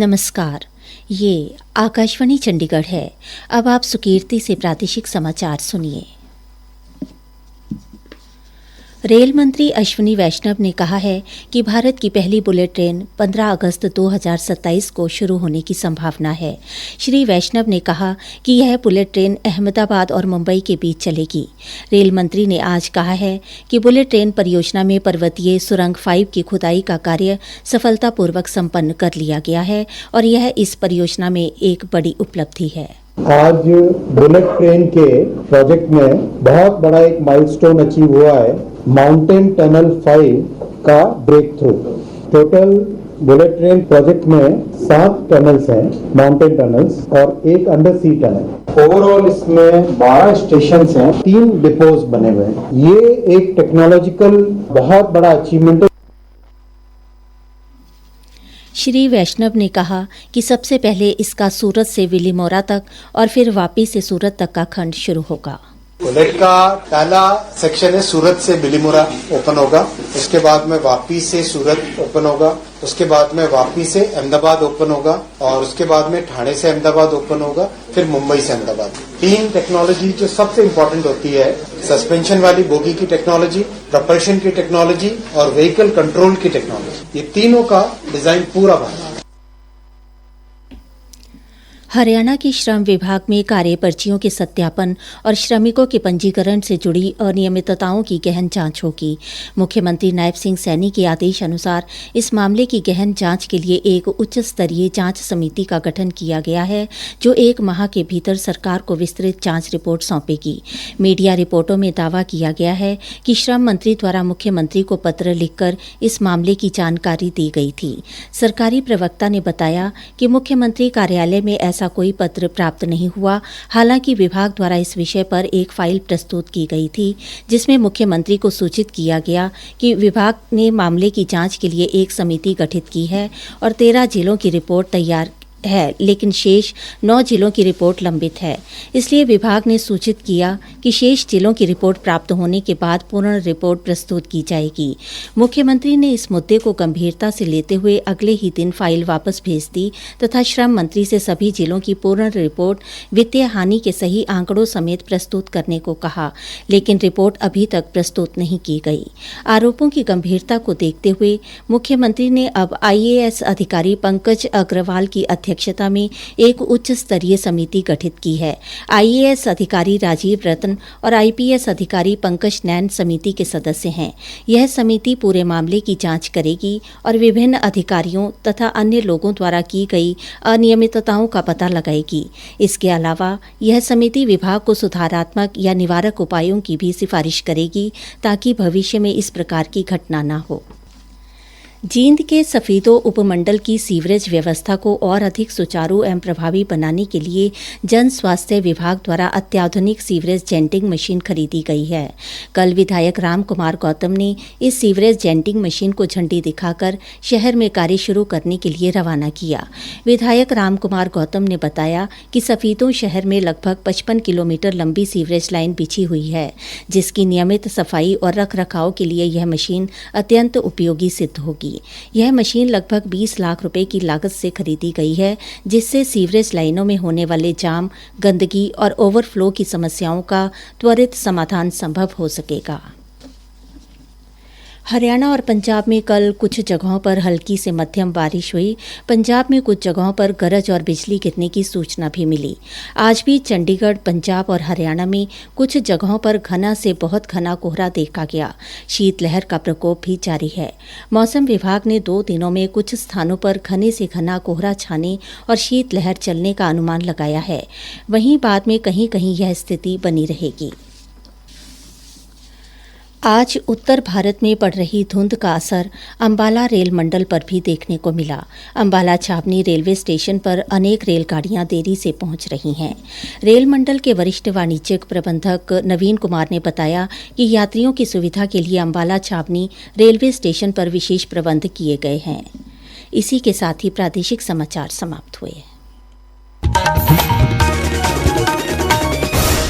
नमस्कार, ये आकाशवाणी चंडीगढ़ है। अब आप सुकीर्ति से प्रादेशिक समाचार सुनिए। रेल मंत्री अश्विनी वैष्णव ने कहा है कि भारत की पहली बुलेट ट्रेन 15 अगस्त 2027 को शुरू होने की संभावना है। श्री वैष्णव ने कहा कि यह बुलेट ट्रेन अहमदाबाद और मुंबई के बीच चलेगी। रेल मंत्री ने आज कहा है कि बुलेट ट्रेन परियोजना में पर्वतीय सुरंग 5 की खुदाई का कार्य सफलतापूर्वक संपन्न कर लिया गया है और यह इस परियोजना में एक बड़ी उपलब्धि है। आज बुलेट ट्रेन के प्रोजेक्ट में बहुत बड़ा एक माइलस्टोन अचीव हुआ है, माउंटेन टनल 5 का break through. Total bullet train project में 7 टनल्स हैं, माउंटेन टनल्स, और एक अंडर सी टनल। ओवरऑल इसमें 12 स्टेशन हैं, 3 डिपोज बने हुए हैं। ये एक टेक्नोलॉजिकल बहुत बड़ा अचीवमेंट है। श्री वैष्णव ने कहा कि सबसे पहले इसका सूरत से विलीमोरा तक और फिर वापी से सूरत तक का खंड शुरू होगा। बुलेट का पहला सेक्शन है सूरत से बिलीमोरा ओपन होगा, उसके बाद में वापी से सूरत ओपन होगा, उसके बाद में वापी से अहमदाबाद ओपन होगा और उसके बाद में ठाणे से अहमदाबाद ओपन होगा, फिर मुंबई से अहमदाबाद। 3 टेक्नोलॉजी जो सबसे इम्पोर्टेंट होती है, सस्पेंशन वाली बोगी की टेक्नोलॉजी, प्रपल्शन की टेक्नोलॉजी और व्हीकल कंट्रोल की टेक्नोलॉजी, ये तीनों का डिजाइन पूरा बना है। हरियाणा के श्रम विभाग में कार्य पर्चियों के सत्यापन और श्रमिकों के पंजीकरण से जुड़ी अनियमितताओं की गहन जांच होगी। मुख्यमंत्री नायब सिंह सैनी के आदेश अनुसार इस मामले की गहन जांच के लिए एक उच्च स्तरीय जांच समिति का गठन किया गया है, जो 1 माह के भीतर सरकार को विस्तृत जांच रिपोर्ट सौंपेगी। मीडिया रिपोर्टों में दावा किया गया है कि श्रम मंत्री द्वारा मुख्यमंत्री को पत्र लिखकर इस मामले की जानकारी दी गई थी। सरकारी प्रवक्ता ने बताया कि मुख्यमंत्री कार्यालय में ऐसा कोई पत्र प्राप्त नहीं हुआ। हालांकि विभाग द्वारा इस विषय पर एक फाइल प्रस्तुत की गई थी, जिसमें मुख्यमंत्री को सूचित किया गया कि विभाग ने मामले की जांच के लिए एक समिति गठित की है और 13 जिलों की रिपोर्ट तैयार है, लेकिन शेष 9 जिलों की रिपोर्ट लंबित है। इसलिए विभाग ने सूचित किया कि शेष जिलों की रिपोर्ट प्राप्त होने के बाद पूर्ण रिपोर्ट प्रस्तुत की जाएगी। मुख्यमंत्री ने इस मुद्दे को गंभीरता से लेते हुए अगले ही दिन फाइल वापस भेज दी तथा श्रम मंत्री से सभी जिलों की पूर्ण रिपोर्ट वित्तीय हानि के सही आंकड़ों समेत प्रस्तुत करने को कहा, लेकिन रिपोर्ट अभी तक प्रस्तुत नहीं की गई। आरोपों की गंभीरता को देखते हुए मुख्यमंत्री ने अब IAS अधिकारी पंकज अग्रवाल की अध्यक्षता में एक उच्च स्तरीय समिति गठित की है। IAS अधिकारी राजीव रतन और IPS अधिकारी पंकज नैन समिति के सदस्य हैं। यह समिति पूरे मामले की जांच करेगी और विभिन्न अधिकारियों तथा अन्य लोगों द्वारा की गई अनियमितताओं का पता लगाएगी। इसके अलावा यह समिति विभाग को सुधारात्मक या निवारक उपायों की भी सिफारिश करेगी, ताकि भविष्य में इस प्रकार की घटना न हो। जींद के सफीदो उपमंडल की सीवरेज व्यवस्था को और अधिक सुचारू एवं प्रभावी बनाने के लिए जन स्वास्थ्य विभाग द्वारा अत्याधुनिक सीवरेज जेंटिंग मशीन खरीदी गई है। कल विधायक राम कुमार गौतम ने इस सीवरेज जेंटिंग मशीन को झंडी दिखाकर शहर में कार्य शुरू करने के लिए रवाना किया। विधायक राम कुमार गौतम ने बताया कि सफीदो शहर में लगभग 55 किलोमीटर लंबी सीवरेज लाइन बिछी हुई है, जिसकी नियमित सफाई और रखरखाव के लिए यह मशीन अत्यंत उपयोगी सिद्ध होगी। यह मशीन लगभग 20 लाख रुपए की लागत से खरीदी गई है, जिससे सीवरेज लाइनों में होने वाले जाम, गंदगी और ओवरफ्लो की समस्याओं का त्वरित समाधान संभव हो सकेगा। हरियाणा और पंजाब में कल कुछ जगहों पर हल्की से मध्यम बारिश हुई। पंजाब में कुछ जगहों पर गरज और बिजली गिरने की सूचना भी मिली। आज भी चंडीगढ़, पंजाब और हरियाणा में कुछ जगहों पर घना से बहुत घना कोहरा देखा गया। शीतलहर का प्रकोप भी जारी है। मौसम विभाग ने 2 दिनों में कुछ स्थानों पर घने से घना कोहरा छाने और शीतलहर चलने का अनुमान लगाया है। वहीं बाद में कहीं कहीं यह स्थिति बनी रहेगी। आज उत्तर भारत में पड़ रही धुंध का असर अंबाला रेल मंडल पर भी देखने को मिला। अंबाला छावनी रेलवे स्टेशन पर अनेक रेलगाड़ियां देरी से पहुंच रही हैं। रेल मंडल के वरिष्ठ वाणिज्यिक प्रबंधक नवीन कुमार ने बताया कि यात्रियों की सुविधा के लिए अंबाला छावनी रेलवे स्टेशन पर विशेष प्रबंध किए गए हैं। इसी के साथ ही प्रादेशिक समाचार समाप्त हुए।